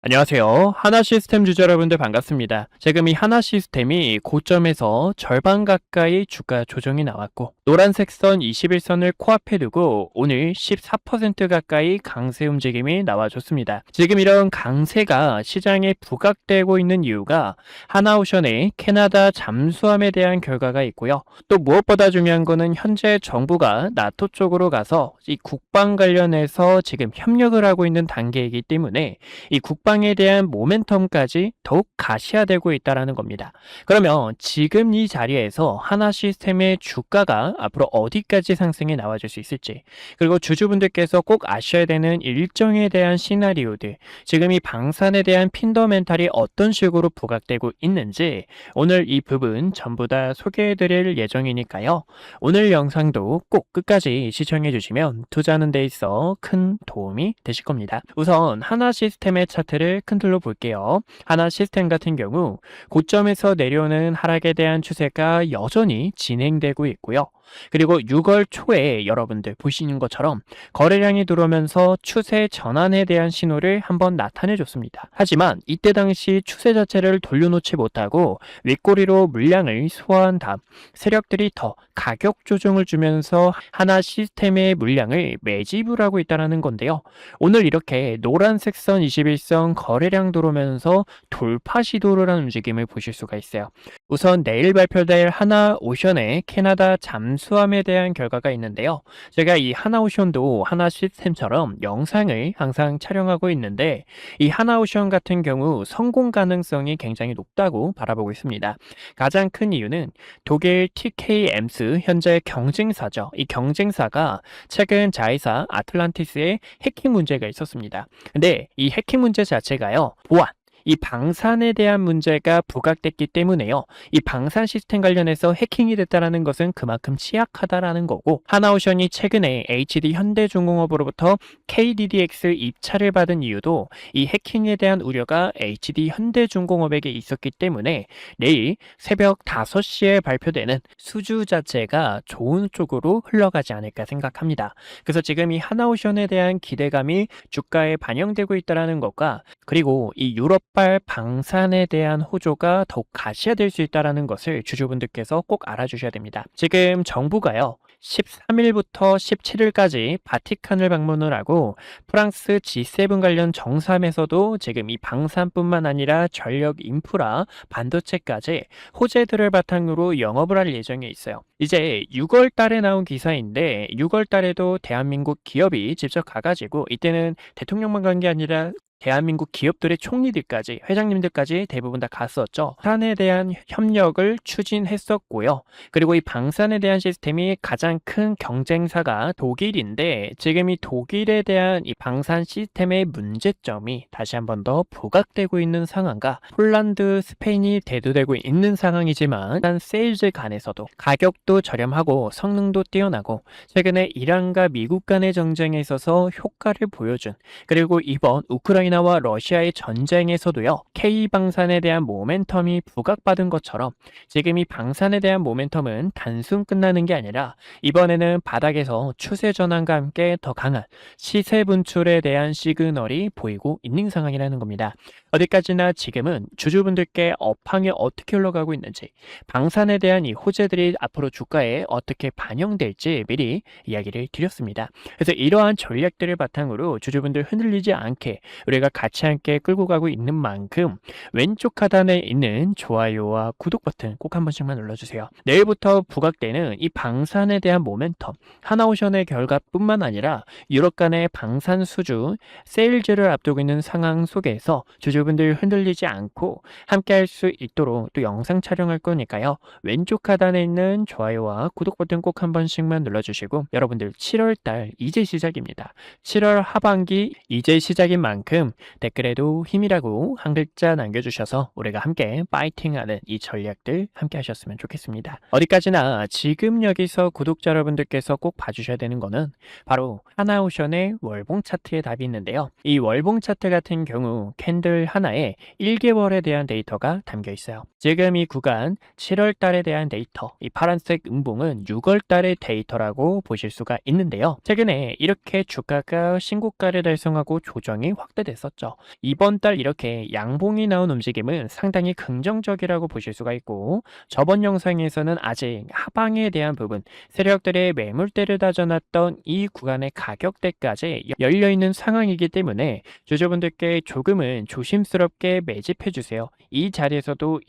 안녕하세요. 하나시스템 주주 여러분들 반갑습니다. 지금 이 하나시스템이 고점에서 절반 가까이 주가 조정이 나왔고 노란색 선 21선을 코앞에 두고 오늘 14% 가까이 강세 움직임이 나와줬습니다. 지금 이런 강세가 시장에 부각되고 있는 이유가 하나오션의 캐나다 잠수함에 대한 결과가 있고요. 또 무엇보다 중요한 거는 현재 정부가 나토 쪽으로 가서 이 국방 관련해서 지금 협력을 하고 있는 단계이기 때문에 이 국방에 대한 모멘텀까지 더욱 가시화되고 있다는 겁니다. 그러면 지금 이 자리에서 하나시스템의 주가가 앞으로 어디까지 상승이 나와줄 수 있을지, 그리고 주주분들께서 꼭 아셔야 되는 일정에 대한 시나리오들, 지금 이 방산에 대한 핀더멘탈이 어떤 식으로 부각되고 있는지 오늘 이 부분 전부 다 소개해드릴 예정이니까요. 오늘 영상도 꼭 끝까지 시청해주시면 투자하는 데 있어 큰 도움이 되실 겁니다. 우선 하나시스템의 차트를 큰 틀로 볼게요. 하나시스템 같은 경우 고점에서 내려오는 하락에 대한 추세가 여전히 진행되고 있고요. 그리고 6월 초에 여러분들 보시는 것처럼 거래량이 들어오면서 추세 전환에 대한 신호를 한번 나타내 줬습니다. 하지만 이때 당시 추세 자체를 돌려놓지 못하고 윗꼬리로 물량을 소화한 다음 세력들이 더 가격 조정을 주면서 하나 시스템의 물량을 매집을 하고 있다는 건데요. 오늘 이렇게 노란색 선 21선 거래량 들어오면서 돌파 시도를 한 움직임을 보실 수가 있어요. 우선 내일 발표될 하나오션의 캐나다 잠수함에 대한 결과가 있는데요. 제가 이 하나오션도 하나시스템처럼 영상을 항상 촬영하고 있는데 이 하나오션 같은 경우 성공 가능성이 굉장히 높다고 바라보고 있습니다. 가장 큰 이유는 독일 TKMS 현재 경쟁사죠. 이 경쟁사가 최근 자회사 아틀란티스에 해킹 문제가 있었습니다. 근데 이 해킹 문제 자체가요, 보안, 이 방산에 대한 문제가 부각됐기 때문에요. 이 방산 시스템 관련해서 해킹이 됐다는 것은 그만큼 취약하다라는 거고, 하나오션이 최근에 HD 현대중공업으로부터 KDDX 입찰을 받은 이유도 이 해킹에 대한 우려가 HD 현대중공업에게 있었기 때문에 내일 새벽 5시에 발표되는 수주 자체가 좋은 쪽으로 흘러가지 않을까 생각합니다. 그래서 지금 이 하나오션에 대한 기대감이 주가에 반영되고 있다는 것과, 그리고 이 유럽발 방산에 대한 호조가 더욱 가시화될 수 있다는 것을 주주분들께서 꼭 알아주셔야 됩니다. 지금 정부가요, 13일부터 17일까지 바티칸을 방문을 하고 프랑스 G7 관련 정상에서도 지금 이 방산뿐만 아니라 전력 인프라, 반도체까지 호재들을 바탕으로 영업을 할 예정에 있어요. 이제 6월 달에 나온 기사인데 6월 달에도 대한민국 기업이 직접 가가지고, 이때는 대통령만 간 게 아니라 대한민국 기업들의 총리들까지, 회장님들까지 대부분 다 갔었죠. 방산에 대한 협력을 추진했었고요. 그리고 이 방산에 대한 시스템이 가장 큰 경쟁사가 독일인데, 지금 이 독일에 대한 이 방산 시스템의 문제점이 다시 한 번 더 부각되고 있는 상황과, 폴란드, 스페인이 대두되고 있는 상황이지만 일단 세일즈 간에서도 가격도 저렴하고 성능도 뛰어나고 최근에 이란과 미국 간의 정쟁에 있어서 효과를 보여준, 그리고 이번 우크라이나와 러시아의 전쟁에서도요, K방산에 대한 모멘텀이 부각받은 것처럼 지금 이 방산에 대한 모멘텀은 단순 끝나는 게 아니라 이번에는 바닥에서 추세 전환과 함께 더 강한 시세 분출에 대한 시그널이 보이고 있는 상황이라는 겁니다. 어디까지나 지금은 주주분들께 업황이 어떻게 흘러가고 있는지, 방산에 대한 이 호재들이 앞으로 주가에 어떻게 반영될지 미리 이야기를 드렸습니다. 그래서 이러한 전략들을 바탕으로 주주분들 흔들리지 않게 우리가 같이 함께 끌고 가고 있는 만큼 왼쪽 하단에 있는 좋아요와 구독 버튼 꼭 한 번씩만 눌러주세요. 내일부터 부각되는 이 방산에 대한 모멘텀, 하나오션의 결과뿐만 아니라 유럽 간의 방산 수주, 세일즈를 앞두고 있는 상황 속에서 주주분들 흔들리지 않고 함께 할 수 있도록 또 영상 촬영할 거니까요. 왼쪽 하단에 있는 좋아요와 구독 버튼 꼭 한 번씩만 눌러주시고, 여러분들 7월달 이제 시작입니다. 7월 하반기 이제 시작인 만큼 댓글에도 힘이라고 한 글자 남겨주셔서 우리가 함께 파이팅하는 이 전략들 함께 하셨으면 좋겠습니다. 어디까지나 지금 여기서 구독자 여러분들께서 꼭 봐주셔야 되는 거는 바로 하나오션의 월봉 차트에 답이 있는데요. 이 월봉 차트 같은 경우 캔들 하나에 1개월에 대한 데이터가 담겨 있어요. 지금 이 구간 7월 달에 대한 데이터, 이 파란색 음봉은 6월 달의 데이터라고 보실 수가 있는데요. 최근에 이렇게 주가가 신고가를 달성하고 조정이 확대됐어요. 했었죠. 이번 달 이렇게 양봉이 나온 움직임은 상당히 긍정적이라고 보실 수가 있고, 저번 영상에서는 아직 하방에 대한 부분, 세력들의 매물대를 다져놨던 이 구간의 가격대까지 열려있는 상황이기 때문에 주주분들께 조금은 조심스럽게 매집해주세요. 이 자리에서도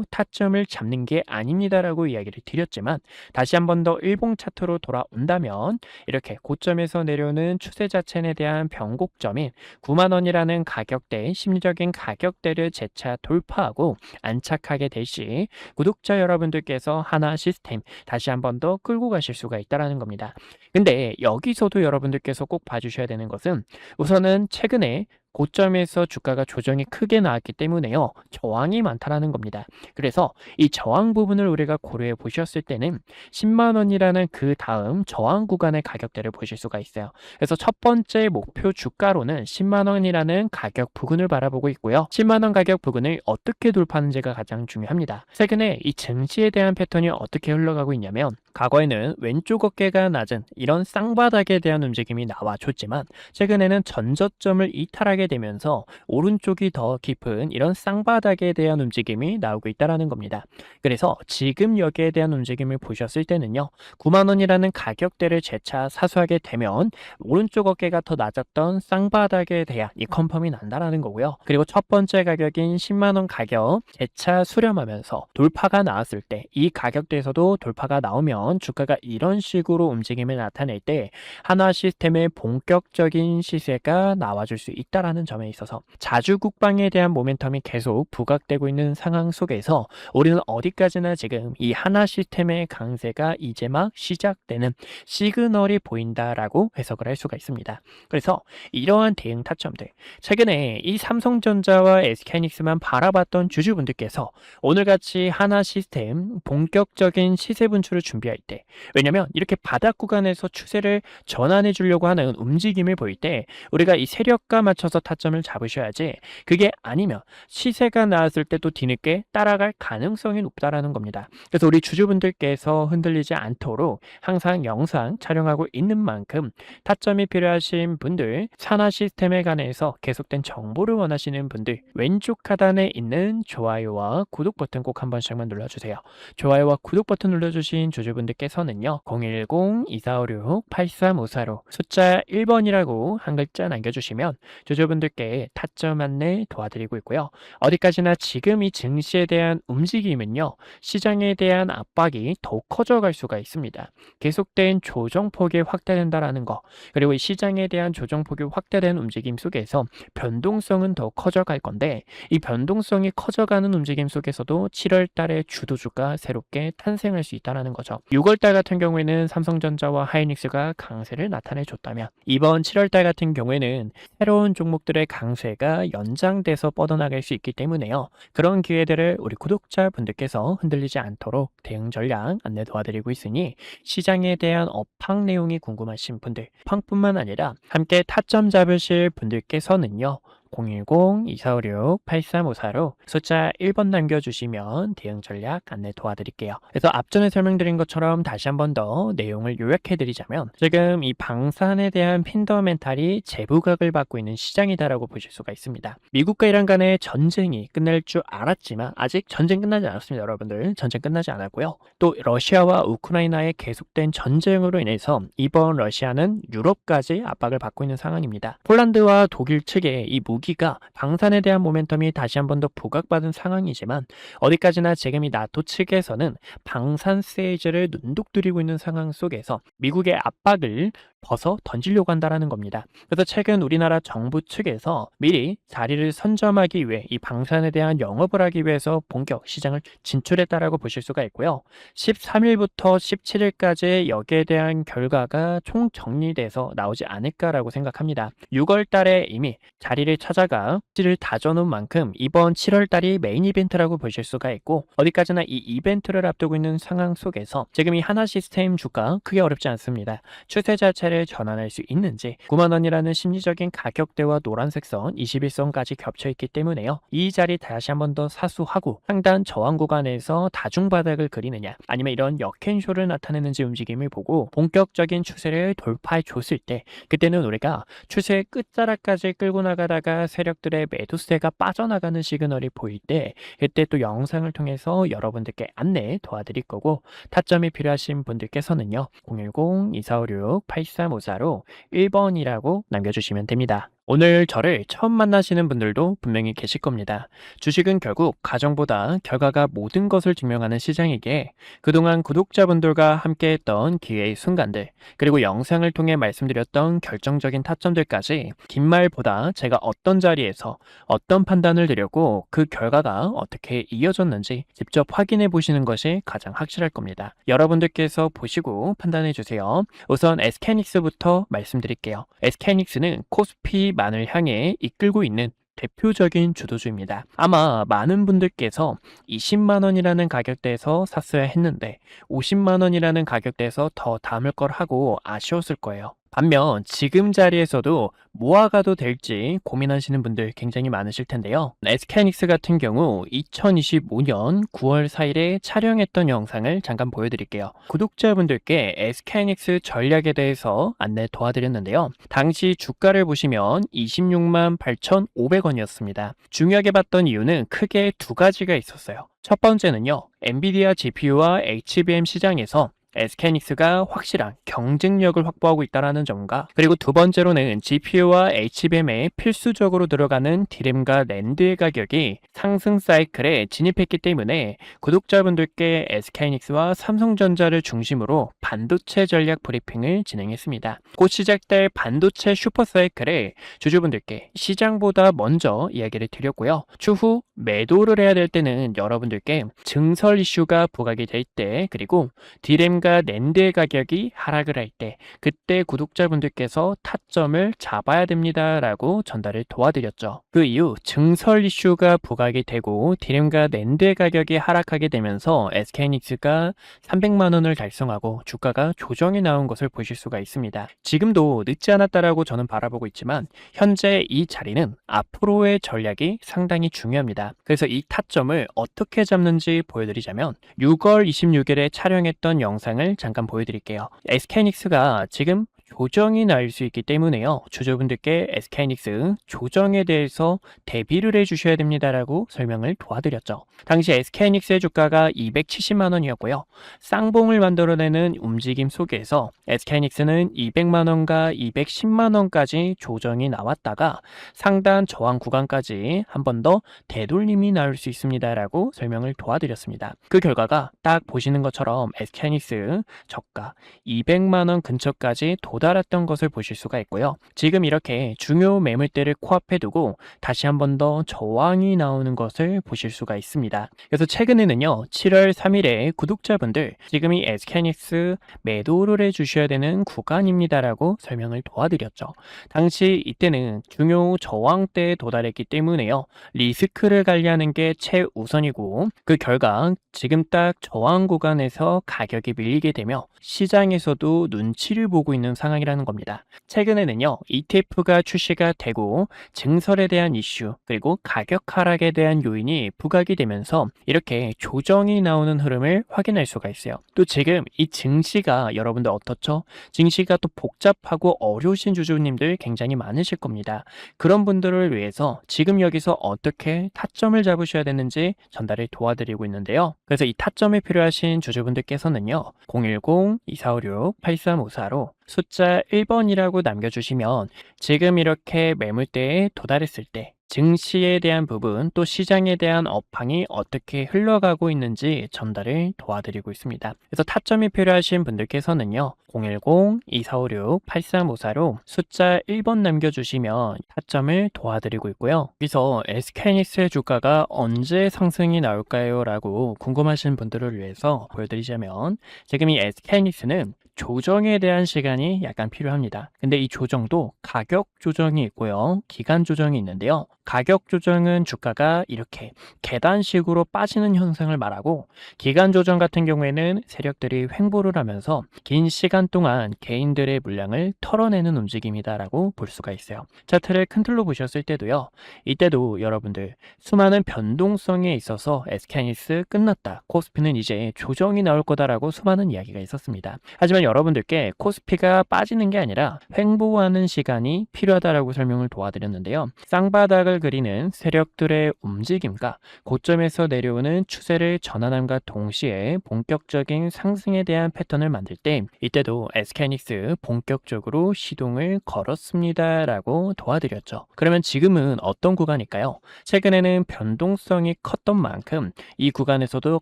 타점을 잡는 게 아닙니다라고 이야기를 드렸지만, 다시 한 번 더 일봉 차트로 돌아온다면 이렇게 고점에서 내려오는 추세 자체에 대한 변곡점인 9만원이라는 가격대, 심리적인 가격대를 재차 돌파하고 안착하게 될 시 구독자 여러분들께서 하나 시스템 다시 한 번 더 끌고 가실 수가 있다는 겁니다. 근데 여기서도 여러분들께서 꼭 봐주셔야 되는 것은, 우선은 최근에 고점에서 주가가 조정이 크게 나왔기 때문에요, 저항이 많다라는 겁니다. 그래서 이 저항 부분을 우리가 고려해 보셨을 때는 10만원이라는 그 다음 저항 구간의 가격대를 보실 수가 있어요. 그래서 첫 번째 목표 주가로는 10만원이라는 가격 부근을 바라보고 있고요. 10만원 가격 부근을 어떻게 돌파하는지가 가장 중요합니다. 최근에 이 증시에 대한 패턴이 어떻게 흘러가고 있냐면, 과거에는 왼쪽 어깨가 낮은 이런 쌍바닥에 대한 움직임이 나와줬지만, 최근에는 전저점을 이탈하게 되면서 오른쪽이 더 깊은 이런 쌍바닥에 대한 움직임이 나오고 있다는 겁니다. 그래서 지금 여기에 대한 움직임을 보셨을 때는요, 9만원이라는 가격대를 재차 사수하게 되면 오른쪽 어깨가 더 낮았던 쌍바닥에 대한 이 컨펌이 난다는 거고요. 그리고 첫 번째 가격인 10만원 가격 재차 수렴하면서 돌파가 나왔을 때, 이 가격대에서도 돌파가 나오면 주가가 이런 식으로 움직임을 나타낼 때 하나 시스템의 본격적인 시세가 나와줄 수 있다는 점에 있어서, 자주 국방에 대한 모멘텀이 계속 부각되고 있는 상황 속에서 우리는 어디까지나 지금 이 하나 시스템의 강세가 이제 막 시작되는 시그널이 보인다라고 해석을 할 수가 있습니다. 그래서 이러한 대응 타점들, 최근에 이 삼성전자와 SK하이닉스만 바라봤던 주주분들께서 오늘같이 하나 시스템 본격적인 시세 분출을 준비할 때, 왜냐면 이렇게 바닥 구간에서 추세를 전환해 주려고 하는 움직임을 보일 때 우리가 이 세력과 맞춰서 타점을 잡으셔야지, 그게 아니면 시세가 나왔을 때 또 뒤늦게 따라갈 가능성이 높다라는 겁니다. 그래서 우리 주주분들께서 흔들리지 않도록 항상 영상 촬영하고 있는 만큼, 타점이 필요하신 분들, 산하 시스템에 관해서 계속된 정보를 원하시는 분들, 왼쪽 하단에 있는 좋아요와 구독 버튼 꼭 한 번씩만 눌러주세요. 좋아요와 구독 버튼 눌러주신 주주분들께서는요, 010-2456-8354로 숫자 1번이라고 한 글자 남겨주시면 주주분들께 타점 안내 도와드리고 있고요. 어디까지나 지금 이 증시에 대한 움직임은요, 시장에 대한 압박이 더욱 커져갈 수가 있습니다. 계속된 조정폭이 확대된다라는 거, 그리고 이 시장에 대한 조정폭이 확대된 움직임 속에서 변동성은 더 커져갈 건데, 이 변동성이 커져가는 움직임 속에서도 7월 달에 주도주가 새롭게 탄생할 수 있다는 거죠. 6월 달 같은 경우에는 삼성전자와 하이닉스가 강세를 나타내줬다면, 이번 7월 달 같은 경우에는 새로운 종목들의 강세가 연장돼서 뻗어나갈 수 있기 때문에요, 그런 기회들을 우리 구독자분들께서 흔들리지 않도록 대응 전략 안내 도와드리고 있으니, 시장에 대한 업황 내용이 궁금하신 분들, 업황뿐만 아니라 함께 타점 잡으실 분들께서는요, 010-2456-8354로 숫자 1번 남겨주시면 대응 전략 안내 도와드릴게요. 그래서 앞전에 설명드린 것처럼 다시 한 번 더 내용을 요약해드리자면, 지금 이 방산에 대한 펀더멘탈이 재부각을 받고 있는 시장이다라고 보실 수가 있습니다. 미국과 이란 간의 전쟁이 끝날 줄 알았지만 아직 전쟁 끝나지 않았습니다. 여러분들, 전쟁 끝나지 않았고요. 또 러시아와 우크라이나의 계속된 전쟁으로 인해서 이번 러시아는 유럽까지 압박을 받고 있는 상황입니다. 폴란드와 독일 측의 이 무기가 방산에 대한 모멘텀이 다시 한 번 더 부각받은 상황이지만, 어디까지나 지금 이 나토 측에서는 방산 세이즈를 눈독들이고 있는 상황 속에서 미국의 압박을 벗어 던지려고 한다는 겁니다. 그래서 최근 우리나라 정부 측에서 미리 자리를 선점하기 위해 이 방산에 대한 영업을 하기 위해서 본격 시장을 진출했다라고 보실 수가 있고요. 13일부터 17일까지 여기에 대한 결과가 총 정리돼서 나오지 않을까라고 생각합니다. 6월 달에 이미 자리를 찾아가 를 다져놓은 만큼 이번 7월 달이 메인 이벤트라고 보실 수가 있고, 어디까지나 이 이벤트를 앞두고 있는 상황 속에서 지금 이 하나 시스템 주가 크게 어렵지 않습니다. 추세 자체 시세를 전환할 수 있는지 9만 원이라는 심리적인 가격대와 노란색 선 21선까지 겹쳐 있기 때문에요. 이 자리 다시 한번 더 사수하고 상단 저항 구간에서 다중바닥을 그리느냐 아니면 이런 역행쇼를 나타내는지 움직임을 보고 본격적인 추세를 돌파해 줬을 때 그때는 우리가 추세의 끝자락까지 끌고 나가다가 세력들의 매도세가 빠져나가는 시그널이 보일 때 그때 또 영상을 통해서 여러분들께 안내 도와드릴 거고 타점이 필요하신 분들께서는요 010-2456-8354로 1번이라고 남겨주시면 됩니다. 오늘 저를 처음 만나시는 분들도 분명히 계실 겁니다. 주식은 결국 가정보다 결과가 모든 것을 증명하는 시장이기에 그동안 구독자분들과 함께했던 기회의 순간들 그리고 영상을 통해 말씀드렸던 결정적인 타점들까지 긴 말보다 제가 어떤 자리에서 어떤 판단을 드렸고 그 결과가 어떻게 이어졌는지 직접 확인해 보시는 것이 가장 확실할 겁니다. 여러분들께서 보시고 판단해 주세요. 우선 SK하이닉스부터 말씀드릴게요. SK하이닉스는 코스피 만을 향해 이끌고 있는 대표적인 주도주입니다. 아마 많은 분들께서 20만 원이라는 가격대에서 샀어야 했는데 50만 원이라는 가격대에서 더 담을 걸 하고 아쉬웠을 거예요. 반면 지금 자리에서도 모아가도 될지 고민하시는 분들 굉장히 많으실 텐데요. SK하이닉스 같은 경우 2025년 9월 4일에 촬영했던 영상을 잠깐 보여드릴게요. 구독자분들께 SK하이닉스 전략에 대해서 안내 도와드렸는데요. 당시 주가를 보시면 26만 8,500원이었습니다. 중요하게 봤던 이유는 크게 두 가지가 있었어요. 첫 번째는요. 엔비디아 GPU와 HBM 시장에서 SK하이닉스가 확실한 경쟁력을 확보하고 있다는 점과 그리고 두 번째로는 GPU와 HBM에 필수적으로 들어가는 D램과 낸드의 가격이 상승 사이클에 진입했기 때문에 구독자분들께 SK하이닉스와 삼성전자를 중심으로 반도체 전략 브리핑을 진행했습니다. 곧 시작될 반도체 슈퍼 사이클에 주주분들께 시장보다 먼저 이야기를 드렸고요. 추후 매도를 해야 될 때는 여러분들께 증설 이슈가 부각이 될 때 그리고 D램과 낸드의 가격이 하락을 할 때 그때 구독자분들께서 타점을 잡아야 됩니다 라고 전달을 도와드렸죠. 그 이후 증설 이슈가 부각이 되고 D램과 낸드의 가격이 하락하게 되면서 SK하이닉스가 300만 원을 달성하고 주가가 조정이 나온 것을 보실 수가 있습니다. 지금도 늦지 않았다라고 저는 바라보고 있지만 현재 이 자리는 앞으로의 전략이 상당히 중요합니다. 그래서 이 타점을 어떻게 잡는지 보여드리자면 6월 26일에 촬영했던 영상을 잠깐 보여드릴게요. SK하이닉스가 지금 조정이 날 수 있기 때문에요. 주주분들께 SK하이닉스 조정에 대해서 대비를 해주셔야 됩니다라고 설명을 도와드렸죠. 당시 SK하이닉스의 주가가 270만 원이었고요. 쌍봉을 만들어내는 움직임 속에서 SK하이닉스는 200만 원과 210만 원까지 조정이 나왔다가 상단 저항 구간까지 한 번 더 되돌림이 나올 수 있습니다라고 설명을 도와드렸습니다. 그 결과가 딱 보시는 것처럼 SK하이닉스 저가 200만 원 근처까지 도달했던 것을 보실 수가 있고요. 지금 이렇게 중요 매물대를 코앞에 두고 다시 한 번 더 저항이 나오는 것을 보실 수가 있습니다. 그래서 최근에는요. 7월 3일에 구독자분들 지금이 SK하이닉스 매도를 해주셔야 되는 구간입니다라고 설명을 도와드렸죠. 당시 이때는 중요 저항대에 도달했기 때문에요. 리스크를 관리하는 게 최우선이고 그 결과 지금 딱 저항 구간에서 가격이 밀리게 되며 시장에서도 눈치를 보고 있는 상황이라는 겁니다. 최근에는요. ETF가 출시가 되고 증설에 대한 이슈 그리고 가격 하락에 대한 요인이 부각이 되면서 이렇게 조정이 나오는 흐름을 확인할 수가 있어요. 또 지금 이 증시가 여러분들 어떻죠? 증시가 또 복잡하고 어려우신 주주님들 굉장히 많으실 겁니다. 그런 분들을 위해서 지금 여기서 어떻게 타점을 잡으셔야 되는지 전달을 도와드리고 있는데요. 그래서 이 타점이 필요하신 주주분들께서는요. 010-2456-8354로 숫자 1번이라고 남겨주시면 지금 이렇게 매물대에 도달했을 때 증시에 대한 부분 또 시장에 대한 업황이 어떻게 흘러가고 있는지 전달을 도와드리고 있습니다. 그래서 타점이 필요하신 분들께서는요. 010-2456-8354로 숫자 1번 남겨주시면 타점을 도와드리고 있고요. 여기서 SK하이닉스의 주가가 언제 상승이 나올까요? 라고 궁금하신 분들을 위해서 보여드리자면 지금 이 SK하이닉스는 조정에 대한 시간이 약간 필요합니다. 근데 이 조정도 가격 조정이 있고요. 기간 조정이 있는데요. 가격 조정은 주가가 이렇게 계단식으로 빠지는 현상을 말하고, 기간 조정 같은 경우에는 세력들이 횡보를 하면서 긴 시간 동안 개인들의 물량을 털어내는 움직임이다라고 볼 수가 있어요. 차트를 큰 틀로 보셨을 때도요. 이때도 여러분들 수많은 변동성에 있어서 SK하이닉스 끝났다, 코스피는 이제 조정이 나올 거다라고 수많은 이야기가 있었습니다. 하지만 여러분들께 코스피가 빠지는 게 아니라 횡보하는 시간이 필요하다라고 설명을 도와드렸는데요. 쌍바닥을 그리는 세력들의 움직임과 고점에서 내려오는 추세를 전환함과 동시에 본격적인 상승에 대한 패턴을 만들 때, 이때도 SK하이닉스 본격적으로 시동을 걸었습니다라고 도와드렸죠. 그러면 지금은 어떤 구간일까요? 최근에는 변동성이 컸던 만큼 이 구간에서도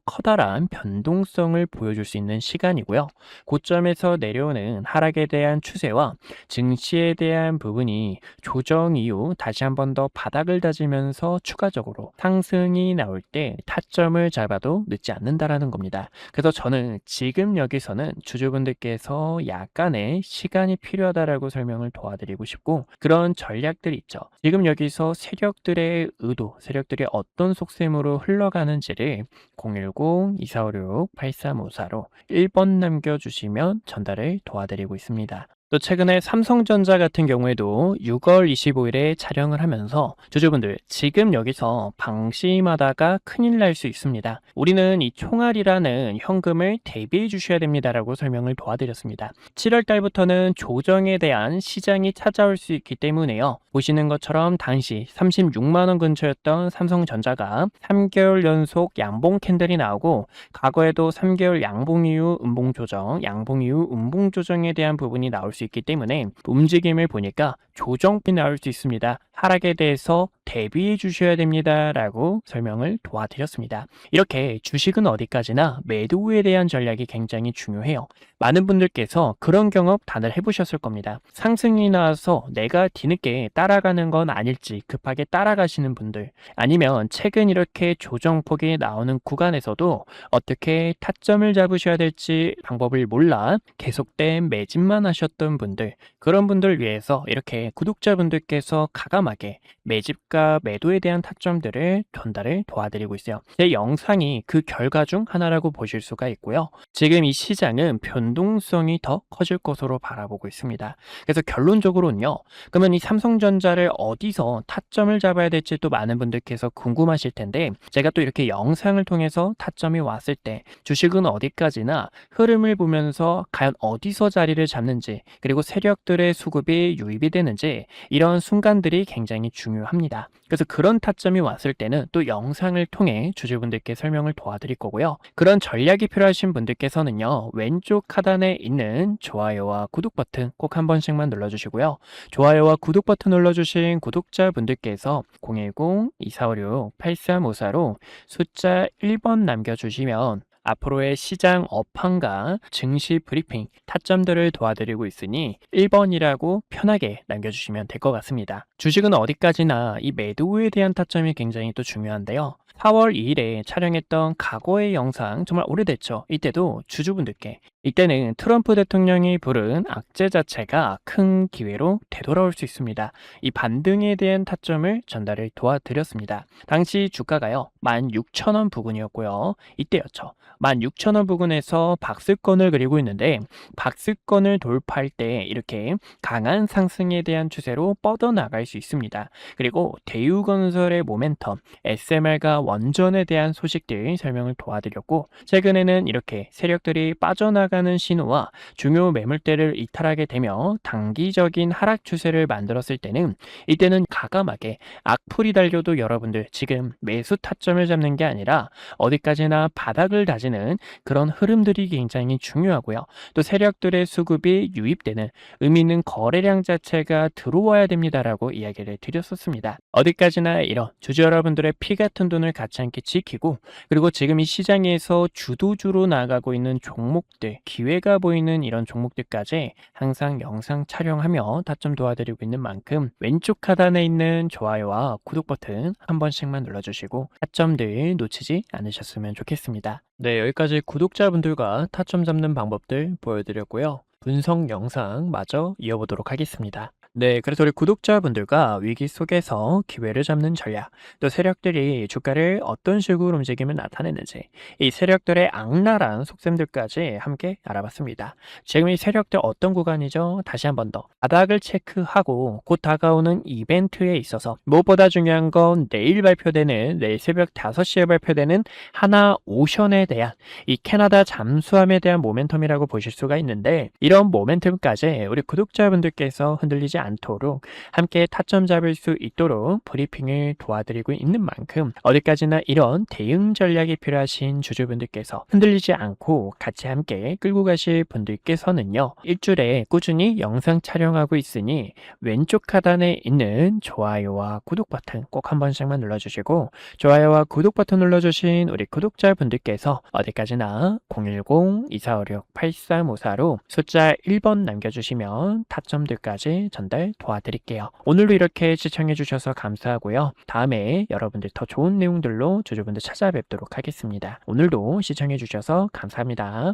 커다란 변동성을 보여줄 수 있는 시간이고요. 고점에서 내려오는 하락에 대한 추세와 증시에 대한 부분이 조정 이후 다시 한 번 더 바닥을 다지면서 추가적으로 상승이 나올 때 타점을 잡아도 늦지 않는다라는 겁니다. 그래서 저는 지금 여기서는 주주분들께서 약간의 시간이 필요하다라고 설명을 도와드리고 싶고, 그런 전략들이 있죠. 지금 여기서 세력들의 의도, 세력들이 어떤 속셈으로 흘러가는지를 010-2456-8354로 1번 남겨주시면 전달을 도와드리고 있습니다. 또 최근에 삼성전자 같은 경우에도 6월 25일에 촬영을 하면서 주주분들 지금 여기서 방심하다가 큰일 날 수 있습니다. 우리는 이 총알이라는 현금을 대비해 주셔야 됩니다라고 설명을 도와드렸습니다. 7월 달부터는 조정에 대한 시장이 찾아올 수 있기 때문에요. 보시는 것처럼 당시 36만 원 근처였던 삼성전자가 3개월 연속 양봉 캔들이 나오고, 과거에도 3개월 양봉 이후 음봉 조정, 양봉 이후 음봉 조정에 대한 부분이 나올 수 있기 때문에 움직임을 보니까 조정이 나올 수 있습니다. 하락에 대해서 대비해 주셔야 됩니다 라고 설명을 도와드렸습니다. 이렇게 주식은 어디까지나 매도에 대한 전략이 굉장히 중요해요. 많은 분들께서 그런 경험 다들 해보셨을 겁니다. 상승이 나와서 내가 뒤늦게 따라가는 건 아닐지 급하게 따라가시는 분들, 아니면 최근 이렇게 조정폭이 나오는 구간에서도 어떻게 타점을 잡으셔야 될지 방법을 몰라 계속된 매집만 하셨던 분들, 그런 분들 위해서 이렇게 구독자분들께서 가감하게 매집과 매도에 대한 타점들을 전달을 도와드리고 있어요. 제 영상이 그 결과 중 하나라고 보실 수가 있고요. 지금 이 시장은 변동성이 더 커질 것으로 바라보고 있습니다. 그래서 결론적으로는요, 그러면 이 삼성전자를 어디서 타점을 잡아야 될지 또 많은 분들께서 궁금하실 텐데, 제가 또 이렇게 영상을 통해서 타점이 왔을 때 주식은 어디까지나 흐름을 보면서 과연 어디서 자리를 잡는지, 그리고 세력들의 수급이 유입이 되는지, 이런 순간들이 굉장히 중요합니다. 그래서 그런 타점이 왔을 때는 또 영상을 통해 주주분들께 설명을 도와드릴 거고요. 그런 전략이 필요하신 분들께서는요, 왼쪽 하단에 있는 좋아요와 구독 버튼 꼭 한 번씩만 눌러주시고요. 좋아요와 구독 버튼 눌러주신 구독자분들께서 010-2456-8354로 숫자 1번 남겨주시면 앞으로의 시장 업황과 증시 브리핑, 타점들을 도와드리고 있으니 1번이라고 편하게 남겨주시면 될 것 같습니다. 주식은 어디까지나 이 매도에 대한 타점이 굉장히 또 중요한데요. 4월 2일에 촬영했던 과거의 영상, 정말 오래됐죠. 이때도 주주분들께, 이때는 트럼프 대통령이 부른 악재 자체가 큰 기회로 되돌아올 수 있습니다. 이 반등에 대한 타점을 전달을 도와드렸습니다. 당시 주가가요 16,000원 부근이었고요. 이때였죠. 16,000원 부근에서 박스권을 그리고 있는데, 박스권을 돌파할 때 이렇게 강한 상승에 대한 추세로 뻗어나갈 수 있습니다. 그리고 대우건설의 모멘텀, SMR과 원전에 대한 소식들 설명을 도와드렸고, 최근에는 이렇게 세력들이 빠져나가는 신호와 중요 매물대를 이탈하게 되며 단기적인 하락 추세를 만들었을 때는, 이때는 가감하게 악플이 달려도 여러분들 지금 매수 타점을 잡는 게 아니라 어디까지나 바닥을 다지는 그런 흐름들이 굉장히 중요하고요. 또 세력들의 수급이 유입되는 의미 있는 거래량 자체가 들어와야 됩니다라고 이야기를 드렸었습니다. 어디까지나 이런 주주 여러분들의 피 같은 돈을 가치 않게 지키고, 그리고 지금 이 시장에서 주도주로 나가고 있는 종목들, 기회가 보이는 이런 종목들까지 항상 영상 촬영하며 타점 도와드리고 있는 만큼 왼쪽 하단에 있는 좋아요와 구독 버튼 한 번씩만 눌러주시고 타점들 놓치지 않으셨으면 좋겠습니다. 네, 여기까지 구독자분들과 타점 잡는 방법들 보여드렸고요. 분석 영상 마저 이어보도록 하겠습니다. 네, 그래서 우리 구독자분들과 위기 속에서 기회를 잡는 전략, 또 세력들이 주가를 어떤 식으로 움직이면 나타내는지, 이 세력들의 악랄한 속셈들까지 함께 알아봤습니다. 지금 이 세력들 어떤 구간이죠? 다시 한 번 더. 바닥을 체크하고 곧 다가오는 이벤트에 있어서 무엇보다 중요한 건 내일 발표되는, 내일 새벽 5시에 발표되는 하나 오션에 대한 이 캐나다 잠수함에 대한 모멘텀이라고 보실 수가 있는데, 이런 모멘텀까지 우리 구독자분들께서 흔들리지 않도록 함께 타점 잡을 수 있도록 브리핑을 도와드리고 있는 만큼 어디까지나 이런 대응 전략이 필요하신 주주분들께서 흔들리지 않고 같이 함께 끌고 가실 분들께서는요, 일주일에 꾸준히 영상 촬영하고 있으니 왼쪽 하단에 있는 좋아요와 구독 버튼 꼭 한 번씩만 눌러주시고, 좋아요와 구독 버튼 눌러주신 우리 구독자분들께서 어디까지나 010-2456-8354로 숫자 1번 남겨주시면 타점들까지 전달 도와드릴게요. 오늘도 이렇게 시청해주셔서 감사하고요. 다음에 여러분들 더 좋은 내용들로 주주분들 찾아뵙도록 하겠습니다. 오늘도 시청해주셔서 감사합니다.